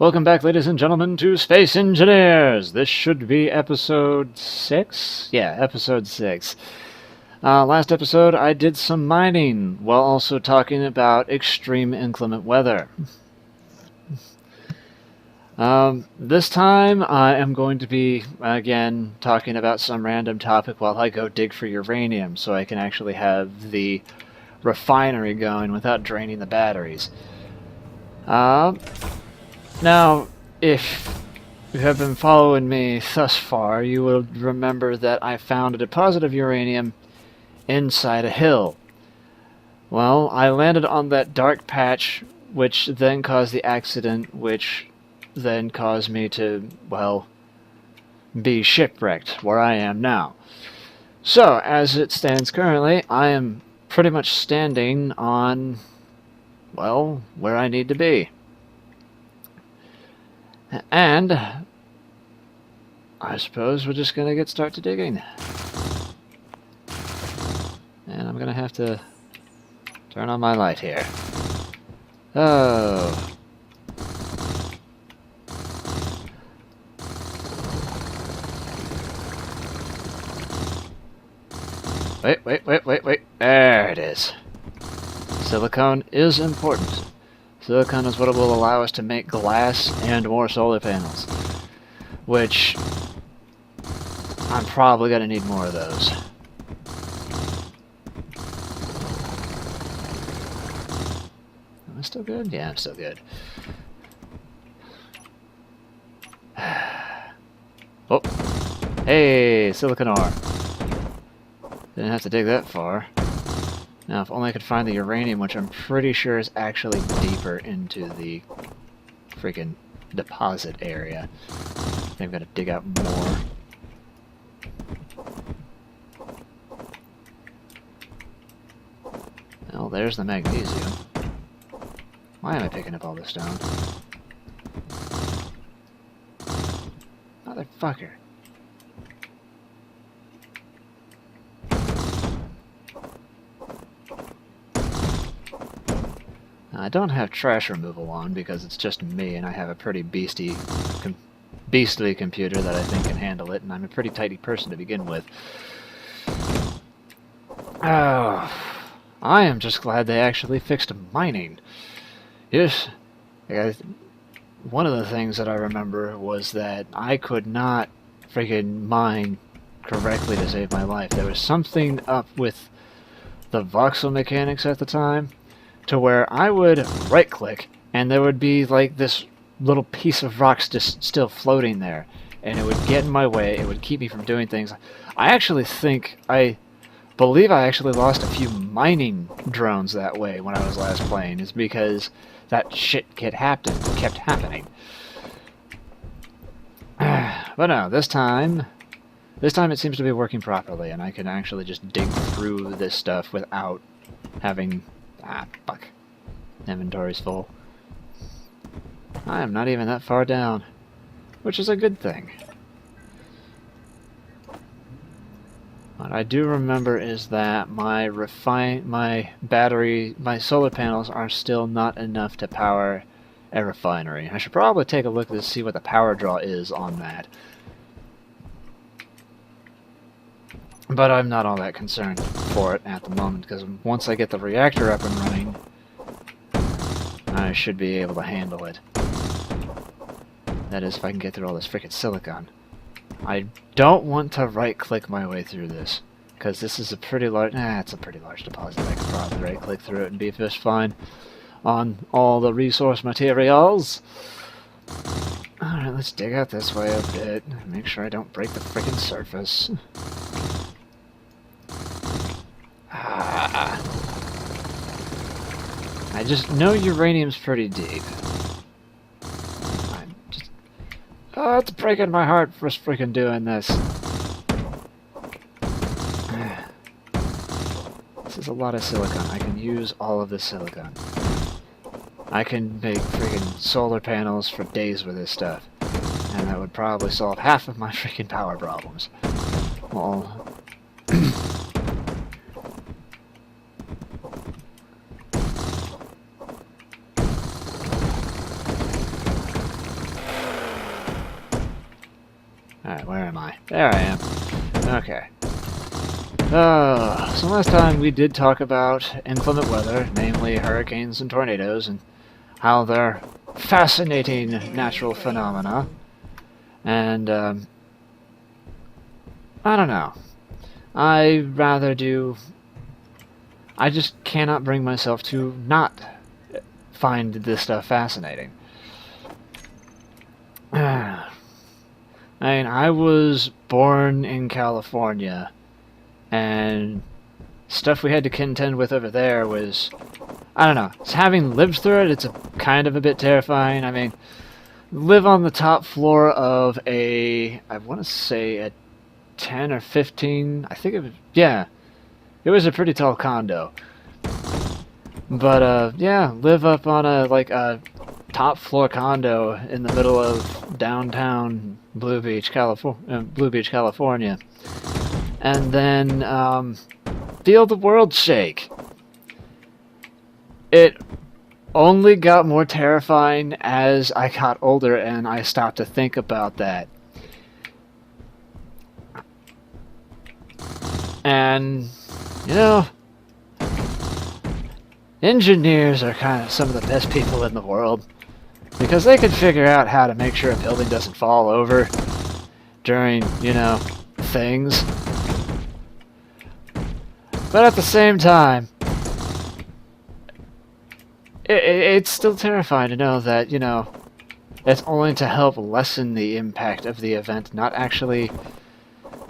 Welcome back, ladies and gentlemen, to Space Engineers! This should be episode 6? Yeah, episode 6. Last episode, I did some mining, while also talking about extreme inclement weather. This time, I am going to be, again, talking about some random topic while I go dig for uranium, so I can actually have the refinery going without draining the batteries. Now, if you have been following me thus far, you will remember that I found a deposit of uranium inside a hill. Well, I landed on that dark patch, which then caused the accident, which then caused me to, well, be shipwrecked where I am now. So, as it stands currently, I am pretty much standing on, well, where I need to be. And I suppose we're just going to get started digging. And I'm going to have to turn on my light here. Oh. Wait. There it is. Silicone is important. Silicon is what will allow us to make glass and more solar panels, which I'm probably going to need more of those. Am I still good? Yeah, I'm still good. Oh, hey, silicon ore. Didn't have to dig that far. Now, if only I could find the uranium, which I'm pretty sure is actually deeper into the freaking deposit area. I think I've got to dig out more. Well, there's the magnesium. Why am I picking up all this stone? Motherfucker. I don't have trash removal on because it's just me and I have a pretty beastly computer that I think can handle it, and I'm a pretty tidy person to begin with. Oh, I am just glad they actually fixed mining. Yes, one of the things that I remember was that I could not freaking mine correctly to save my life. There was something up with the voxel mechanics at the time, to where I would right-click, and there would be like this little piece of rock just still floating there, and it would get in my way. It would keep me from doing things. I believe I actually lost a few mining drones that way when I was last playing, is because that shit kept happening. But no, this time it seems to be working properly, and I can actually just dig through this stuff without having... Ah, fuck. Inventory's full. I am not even that far down, which is a good thing. What I do remember is that my solar panels are still not enough to power a refinery. I should probably take a look to see what the power draw is on that. But I'm not all that concerned for it at the moment, because once I get the reactor up and running, I should be able to handle it. That is, if I can get through all this frickin' silicon. I don't want to right-click my way through this, because this is a pretty large... it's a pretty large deposit. I could probably right-click through it and be just fine on all the resource materials. Alright, let's dig out this way a bit. Make sure I don't break the frickin' surface. I just know uranium's pretty deep. Oh, it's breaking my heart for freaking doing this. This is a lot of silicon. I can use all of this silicon. I can make freaking solar panels for days with this stuff. And that would probably solve half of my freaking power problems. Well... Alright, where am I? There I am. Okay. So last time we did talk about inclement weather, namely hurricanes and tornadoes, and how they're fascinating natural phenomena. And, I don't know. I just cannot bring myself to not find this stuff fascinating. I mean, I was born in California, and stuff we had to contend with over there was, I don't know, having lived through it, it's kind of a bit terrifying. I mean, live on the top floor of I want to say a 10 or 15, I think it was, yeah, it was a pretty tall condo. But, yeah, live up on a top floor condo in the middle of downtown Blue Beach, California. And then, feel the world shake. It only got more terrifying as I got older and I stopped to think about that. And, you know, engineers are kind of some of the best people in the world, because they can figure out how to make sure a building doesn't fall over during, you know, things. But at the same time, it's still terrifying to know that, you know, it's only to help lessen the impact of the event, not actually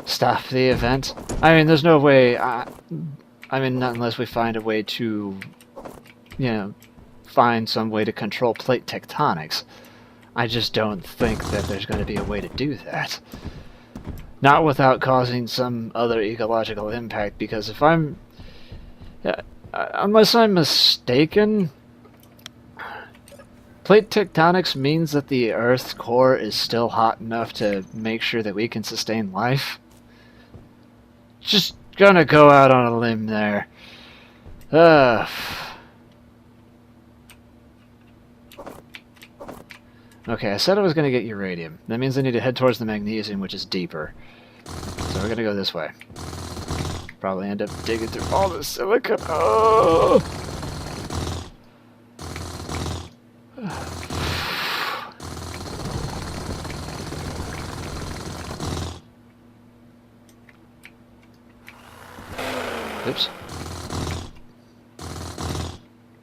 stop the event. I mean, there's no way, I mean, not unless we find a way to, you know, find some way to control plate tectonics. I just don't think that there's going to be a way to do that. Not without causing some other ecological impact, because if unless I'm mistaken, plate tectonics means that the Earth's core is still hot enough to make sure that we can sustain life. Just gonna go out on a limb there. Okay, I said I was gonna get uranium. That means I need to head towards the magnesium, which is deeper. So we're gonna go this way. Probably end up digging through all the silicon. Oh! Oops.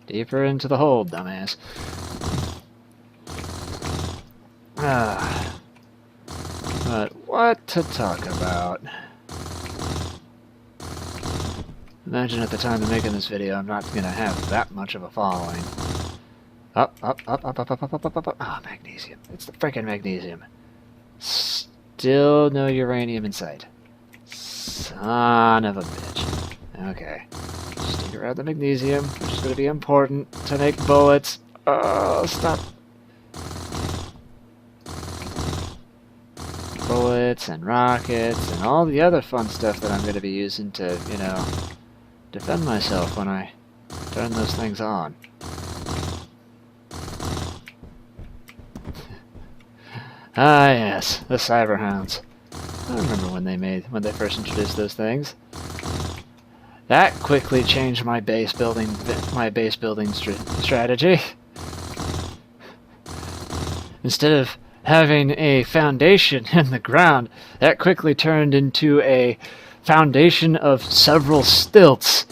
Deeper into the hole, dumbass. But what to talk about? Imagine at the time of making this video, I'm not gonna have that much of a following. Up. Ah, magnesium. It's the frickin' magnesium. Still no uranium in sight. Son of a bitch. Okay. Just dig around the magnesium, which is gonna be important to make bullets. Oh, stop. Bullets and rockets and all the other fun stuff that I'm going to be using to, you know, defend myself when I turn those things on. Ah, yes, the Cyberhounds. I remember when they first introduced those things. That quickly changed my base building strategy. Instead of having a foundation in the ground, that quickly turned into a foundation of several stilts.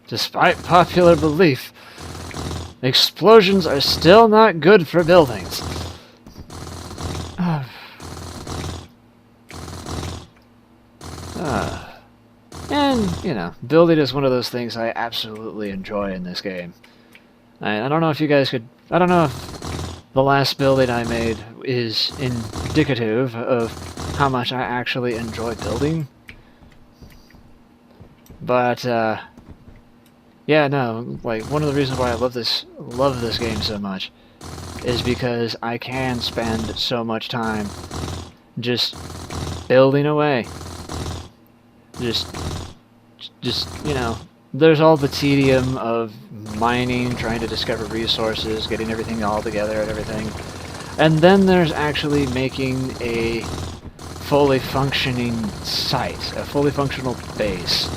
Despite popular belief, explosions are still not good for buildings. And, you know, building is one of those things I absolutely enjoy in this game. I don't know if you guys could... I don't know if the last building I made is indicative of how much I actually enjoy building. But, yeah, no, like, one of the reasons why I love this game so much is because I can spend so much time just building away. Just, you know, there's all the tedium of mining, trying to discover resources, getting everything all together and everything. And then there's actually making a fully functioning site, a fully functional base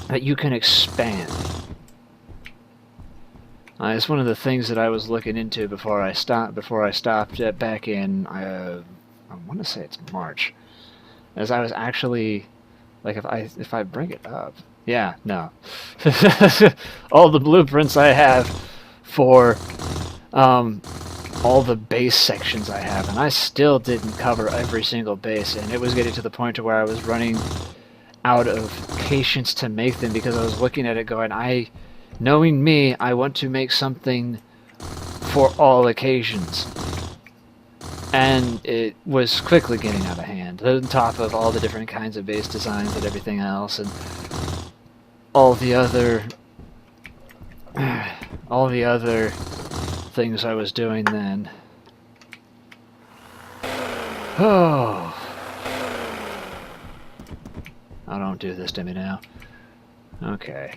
that you can expand. It's one of the things that I was looking into before I stopped back in I want to say it's March, as I was actually, like, if I bring it up, yeah, no, all the blueprints I have for all the base sections I have, and I still didn't cover every single base, and it was getting to the point to where I was running out of patience to make them, because I was looking at it going, knowing me, I want to make something for all occasions. And it was quickly getting out of hand, on top of all the different kinds of base designs and everything else, and all the other things I was doing then. Oh, don't do this to me now. Okay.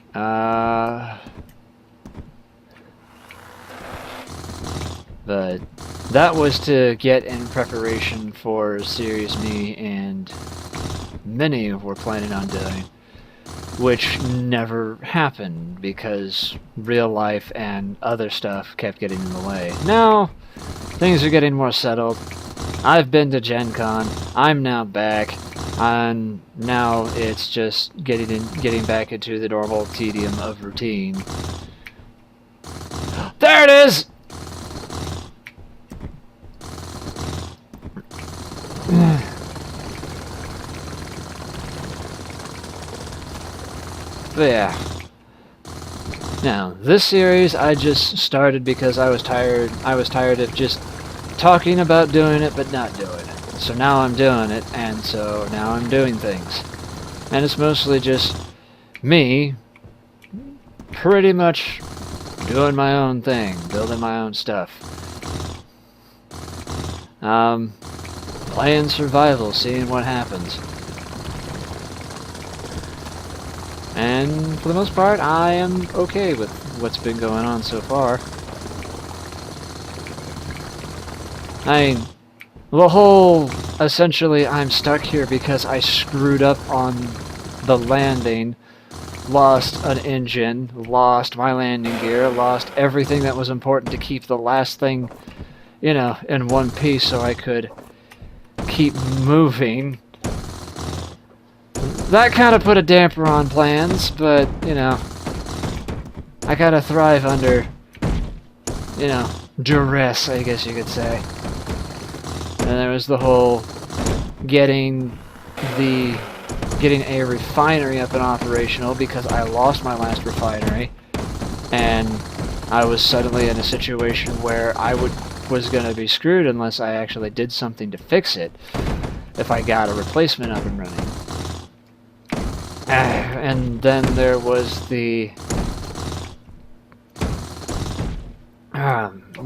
But that was to get in preparation for a series me and many were planning on doing, which never happened because real life and other stuff kept getting in the way. Now, things are getting more settled. I've been to Gen Con. I'm now back. And now it's just getting back into the normal tedium of routine. There it is! But yeah. Now, this series I just started because I was tired of just talking about doing it but not doing it. So now I'm doing it, and so now I'm doing things. And it's mostly just me pretty much doing my own thing, building my own stuff. Playing survival, seeing what happens. And for the most part, I am okay with what's been going on so far. I mean, the whole, essentially, I'm stuck here because I screwed up on the landing, lost an engine, lost my landing gear, lost everything that was important to keep the last thing, you know, in one piece so I could keep moving. That kind of put a damper on plans, but, you know, I gotta thrive under, you know, duress, I guess you could say. And there was the whole getting a refinery up and operational because I lost my last refinery, and I was suddenly in a situation where I was going to be screwed unless I actually did something to fix it if I got a replacement up and running. And then there was the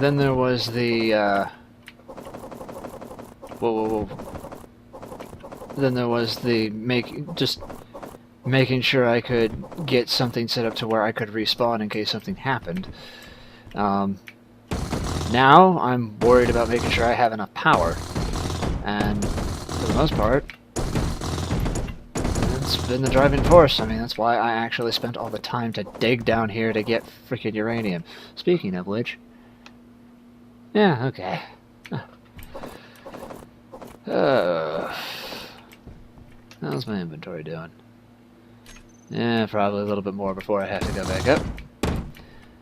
Then there was the making sure I could get something set up to where I could respawn in case something happened. Now I'm worried about making sure I have enough power, and for the most part, that's been the driving force. I mean, that's why I actually spent all the time to dig down here to get freaking uranium. Speaking of which, yeah, okay. How's my inventory doing? Yeah, probably a little bit more before I have to go back up.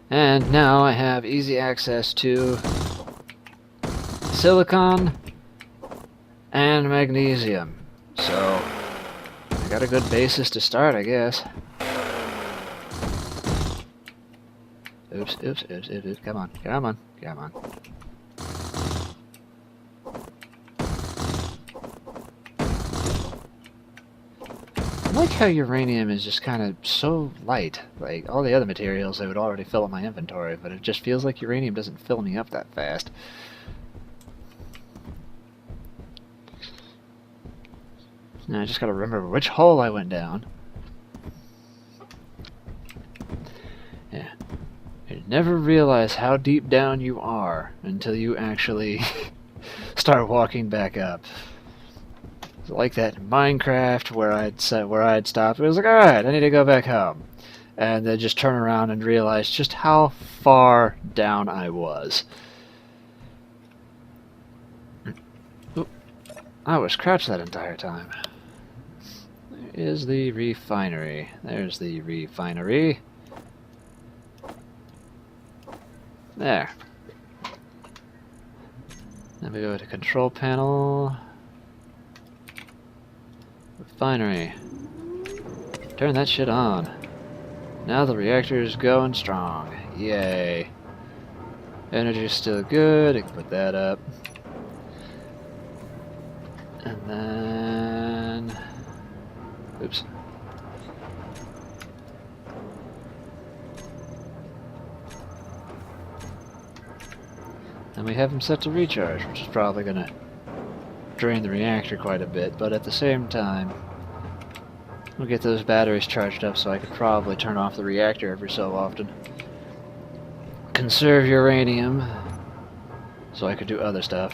And now I have easy access to silicon and magnesium. So, I got a good basis to start, I guess. Oops, oops, oops, oops, oops. Come on, come on, come on. I like how uranium is just kind of so light. Like, all the other materials, they would already fill up my inventory, but it just feels like uranium doesn't fill me up that fast. Now I just gotta remember which hole I went down. Yeah. never realize how deep down you are until you actually start walking back up. It's like that in Minecraft where I'd stopped. It was like, all right, I need to go back home, and then just turn around and realize just how far down I was. Oop, I was crouched that entire time. There is the refinery. There's the refinery. There. Then we go to control panel. Refinery. Turn that shit on. Now the reactor is going strong. Yay. Energy's still good. I can put that up. And then... oops. And we have them set to recharge, which is probably going to drain the reactor quite a bit, but at the same time, we'll get those batteries charged up so I could probably turn off the reactor every so often. Conserve uranium, so I could do other stuff.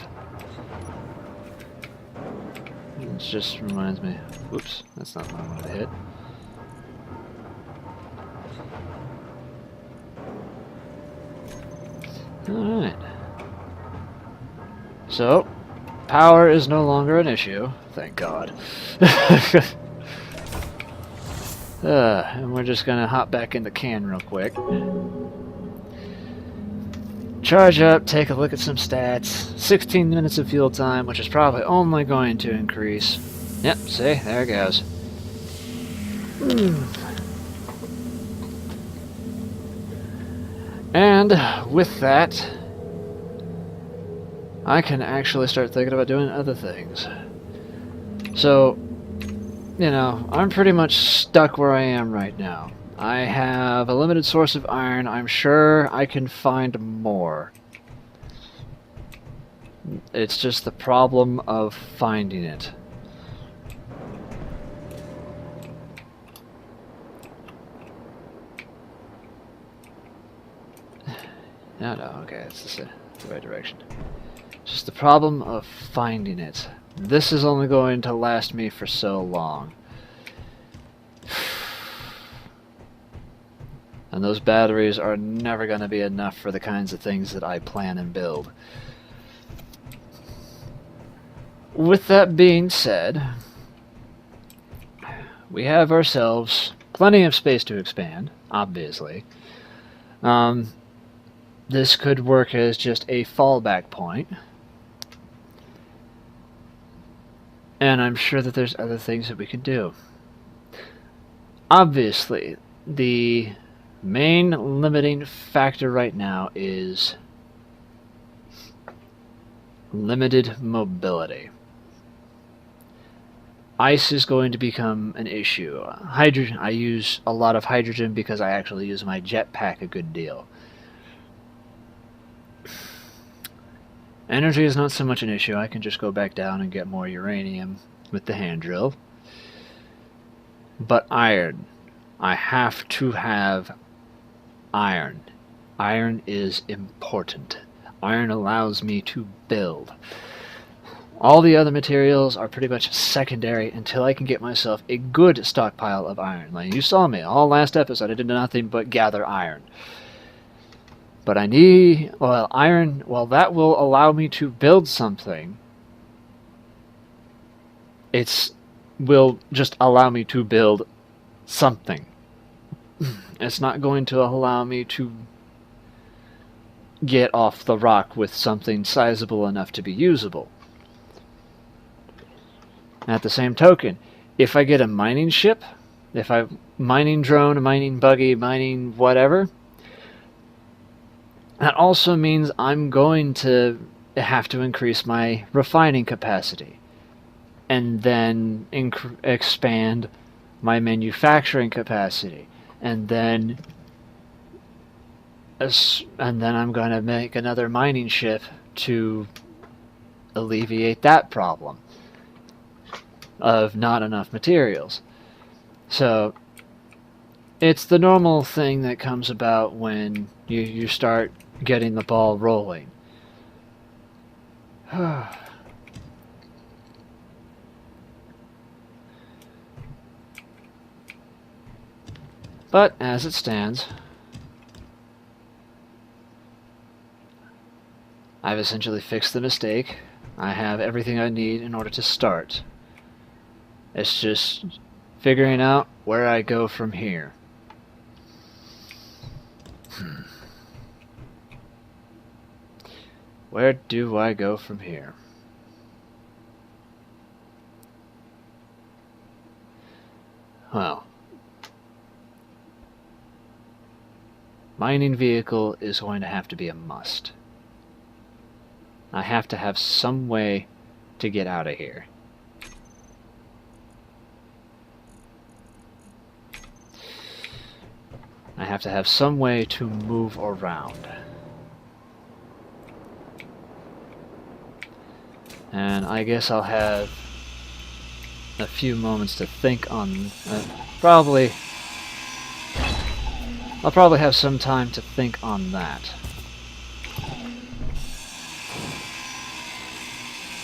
It just reminds me, whoops, that's not what I wanted to hit. Alright. So, power is no longer an issue, thank God. And we're just gonna hop back in the can real quick. Charge up, take a look at some stats. 16 minutes of fuel time, which is probably only going to increase. Yep, see, there it goes. And with that, I can actually start thinking about doing other things. So, you know, I'm pretty much stuck where I am right now. I have a limited source of iron. I'm sure I can find more. It's just the problem of finding it. No, okay, it's the right direction. Just the problem of finding it. This is only going to last me for so long. And those batteries are never going to be enough for the kinds of things that I plan and build. With that being said, we have ourselves plenty of space to expand, obviously. This could work as just a fallback point. And I'm sure that there's other things that we could do. Obviously, the main limiting factor right now is limited mobility. Ice is going to become an issue. Hydrogen, I use a lot of hydrogen because I actually use my jetpack a good deal. Energy is not so much an issue. I can just go back down and get more uranium with the hand drill. But iron. I have to have iron. Iron is important. Iron allows me to build. All the other materials are pretty much secondary until I can get myself a good stockpile of iron. Like you saw me, all last episode I did nothing but gather iron. But I need, well, iron, well, that will allow me to build something. It will just allow me to build something. It's not going to allow me to get off the rock with something sizable enough to be usable. At the same token, if I get a mining ship, if I mining drone, a mining buggy, mining whatever, that also means I'm going to have to increase my refining capacity and then expand my manufacturing capacity, and then I'm going to make another mining ship to alleviate that problem of not enough materials. So It's the normal thing that comes about when you start getting the ball rolling. But as it stands, I've essentially fixed the mistake. I have everything I need in order to start. It's just figuring out where I go from here. Where do I go from here? Well, mining vehicle is going to have to be a must. I have to have some way to get out of here. I have to have some way to move around. And I guess I'll have a few moments to think on... I'll probably have some time to think on that.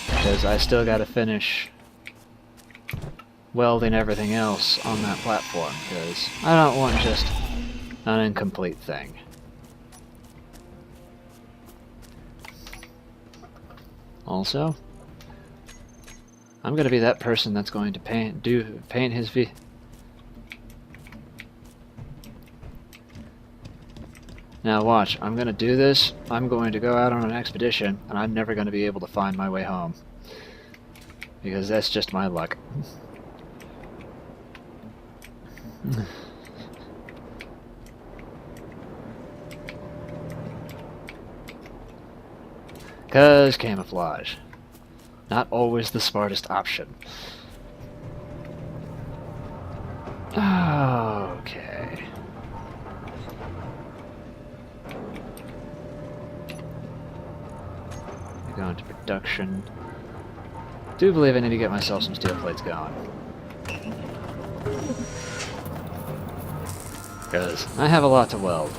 Because I still gotta finish welding everything else on that platform, because I don't want just an incomplete thing. Also, I'm gonna be that person that's going to paint his Now watch, I'm gonna do this, I'm going to go out on an expedition, and I'm never gonna be able to find my way home. Because that's just my luck. Because camouflage. Not always the smartest option. Okay. Go into production. Do believe I need to get myself some steel plates going. Because I have a lot to weld.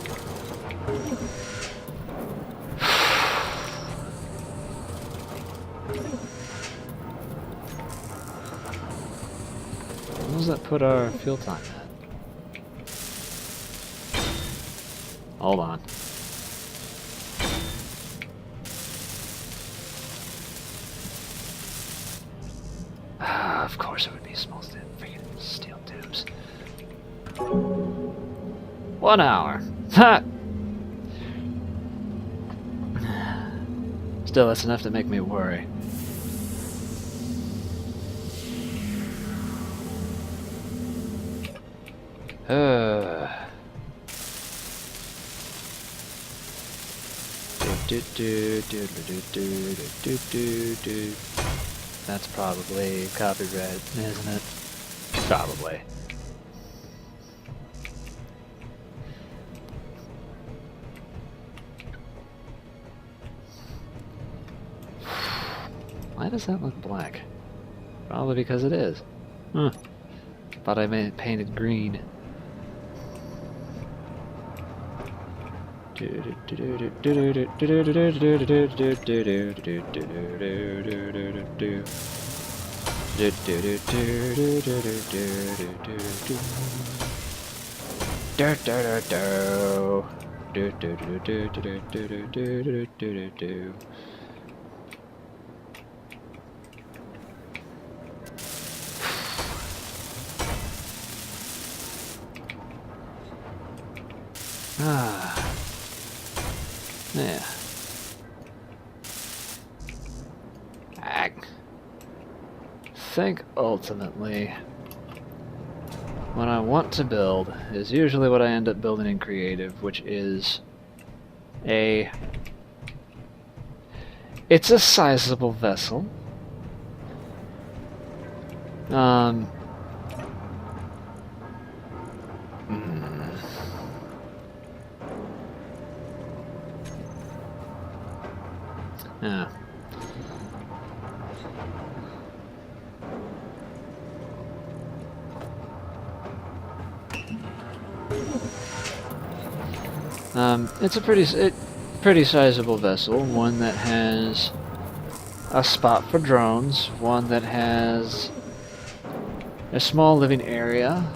What does that put our fuel time at? Hold on. Of course it would be small freaking steel tubes. 1 hour. Ha! Still, that's enough to make me worry. That's probably copyright, isn't it? Probably. Why does that look black? Probably because it is. Huh. Thought I made it painted green. Yeah. I think ultimately what I want to build is usually what I end up building in creative, which is it's a sizable vessel. Yeah. It's a pretty sizable vessel, one that has a spot for drones, one that has a small living area,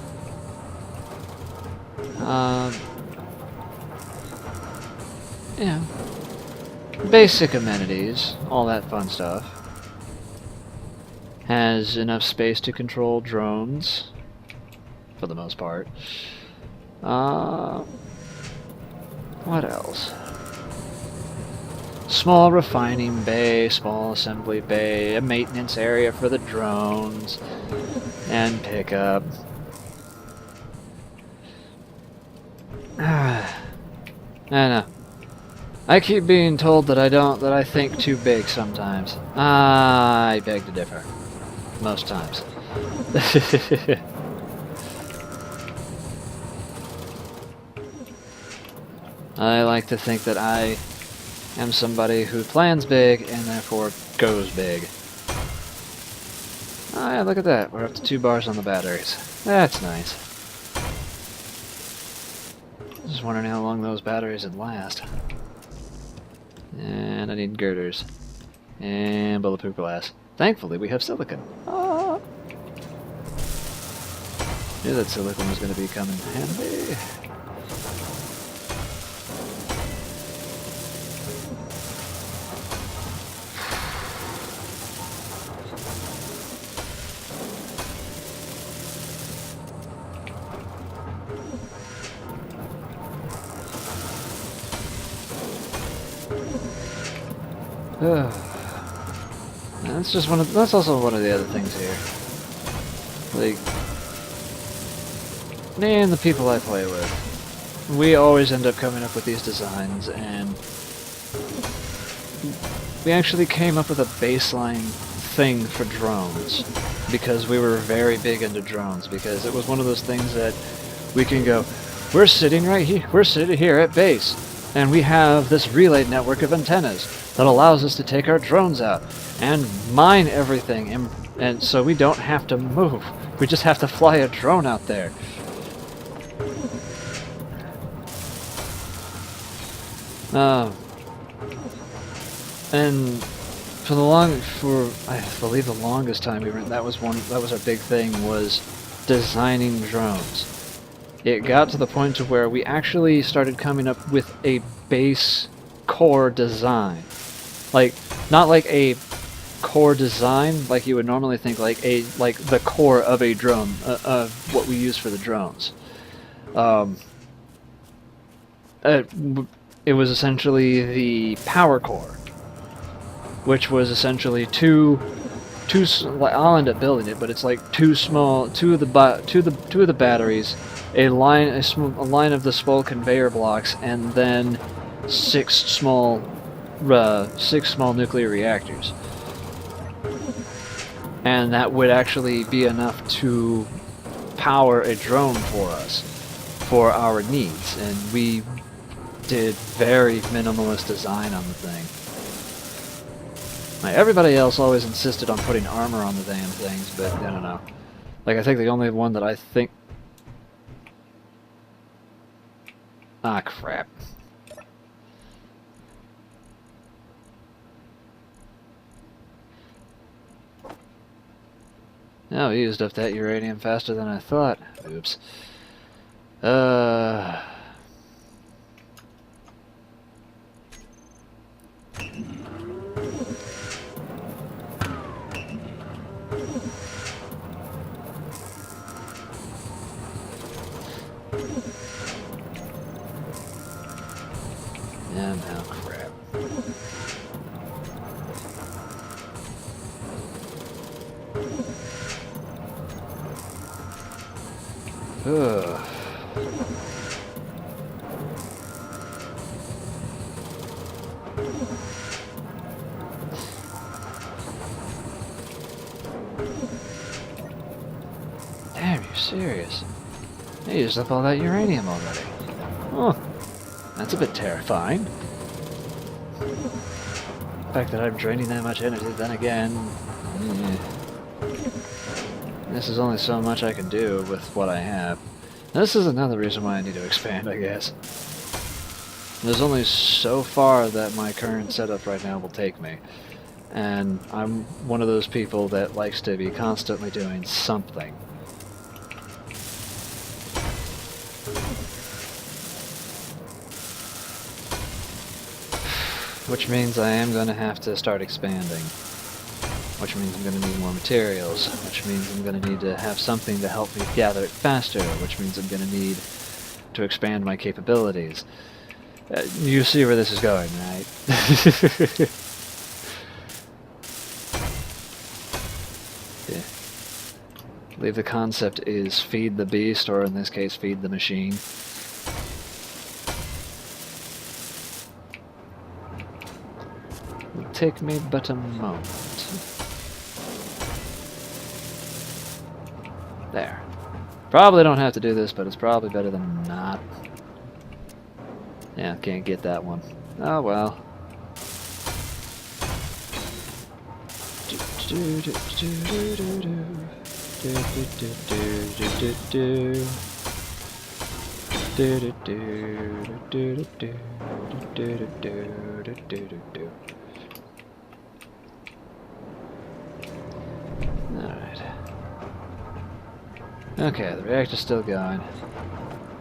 yeah, basic amenities, all that fun stuff. Has enough space to control drones, for the most part. What else? Small refining bay, small assembly bay, a maintenance area for the drones, and pickup. I know. I keep being told that I think too big sometimes. I beg to differ. Most times. I like to think that I am somebody who plans big and therefore goes big. Oh yeah, look at that. We're up to 2 bars on the batteries. That's nice. Just wondering how long those batteries would last. And I need girders. And bulletproof glass. Thankfully, we have silicon. Ah. Knew that silicon was going to be coming handy. That's also one of the other things here. Like, me and the people I play with, we always end up coming up with these designs, and we actually came up with a baseline thing for drones because we were very big into drones, because it was one of those things that we can go, we're sitting here at base, and we have this relay network of antennas that allows us to take our drones out and mine everything, and so we don't have to move. We just have to fly a drone out there. And I believe the longest time that was our big thing, was designing drones. It got to the point to where we actually started coming up with a base core design. Like, not like a core design like you would normally think, like the core of a drone, of what we use for the drones. It was essentially the power core, which was essentially I'll end up building it, but it's like two of the batteries, a line of the small conveyor blocks, and then six small nuclear reactors. And that would actually be enough to power a drone for us, for our needs. And we did very minimalist design on the thing. Like, everybody else always insisted on putting armor on the damn things, but I don't know. Like, I think the only one that I think... Ah, crap. Oh, we used up that uranium faster than I thought. Oops. Yeah, now crap. Ugh. Damn, you're serious? You used up all that uranium already. Oh, that's a bit terrifying. The fact that I'm draining that much energy, then again... This is only so much I can do with what I have. This is another reason why I need to expand, I guess. There's only so far that my current setup right now will take me. And I'm one of those people that likes to be constantly doing something. Which means I am going to have to start expanding. Which means I'm going to need more materials. Which means I'm going to need to have something to help me gather it faster. Which means I'm going to need to expand my capabilities. You see where this is going, right? Yeah. I believe the concept is feed the beast, or in this case, feed the machine. It'll take me but a moment. There. Probably don't have to do this, but it's probably better than not. Yeah, can't get that one. Oh well. Alright. Okay, the reactor's still going.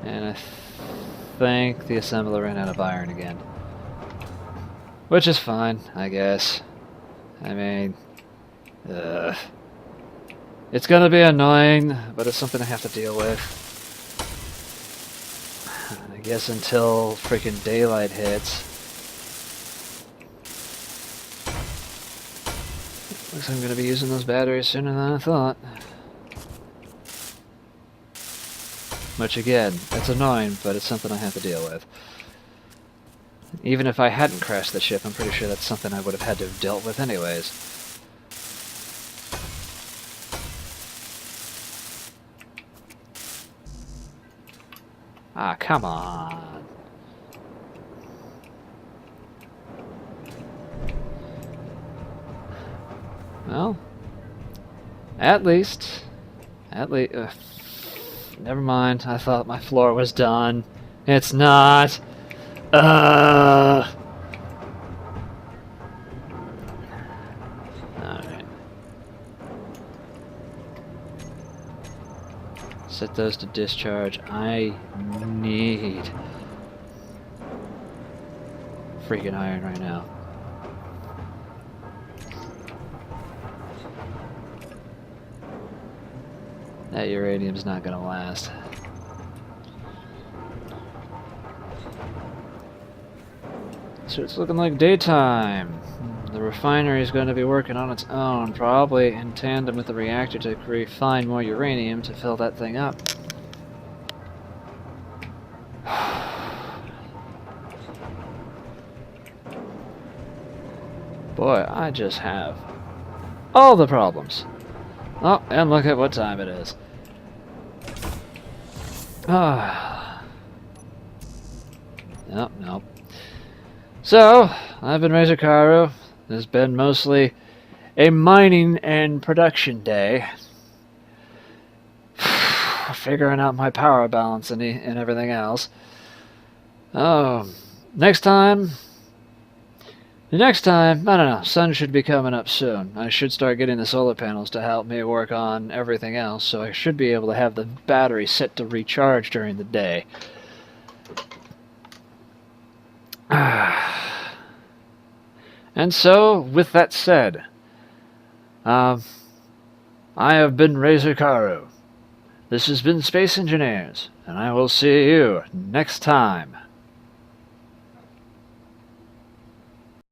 And I think the assembler ran out of iron again. Which is fine, I guess. I mean... it's gonna be annoying, but it's something I have to deal with. I guess until freaking daylight hits. Looks like I'm gonna be using those batteries sooner than I thought. Which again, it's annoying, but it's something I have to deal with. Even if I hadn't crashed the ship, I'm pretty sure that's something I would have had to have dealt with anyways. Ah, come on. Well, at least, never mind. I thought my floor was done. It's not. Alright. Set those to discharge. I need freaking iron right now. That uranium's not gonna last. So it's looking like daytime. The refinery is going to be working on its own, probably in tandem with the reactor to refine more uranium to fill that thing up. Boy, I just have all the problems. Oh, and look at what time it is. Ah. Nope. So, I've been Razor Karu. This has been mostly a mining and production day. Figuring out my power balance and everything else. Oh, next time, I don't know, sun should be coming up soon. I should start getting the solar panels to help me work on everything else, so I should be able to have the battery set to recharge during the day. And so, with that said, I have been Razor Karu. This has been Space Engineers, and I will see you next time.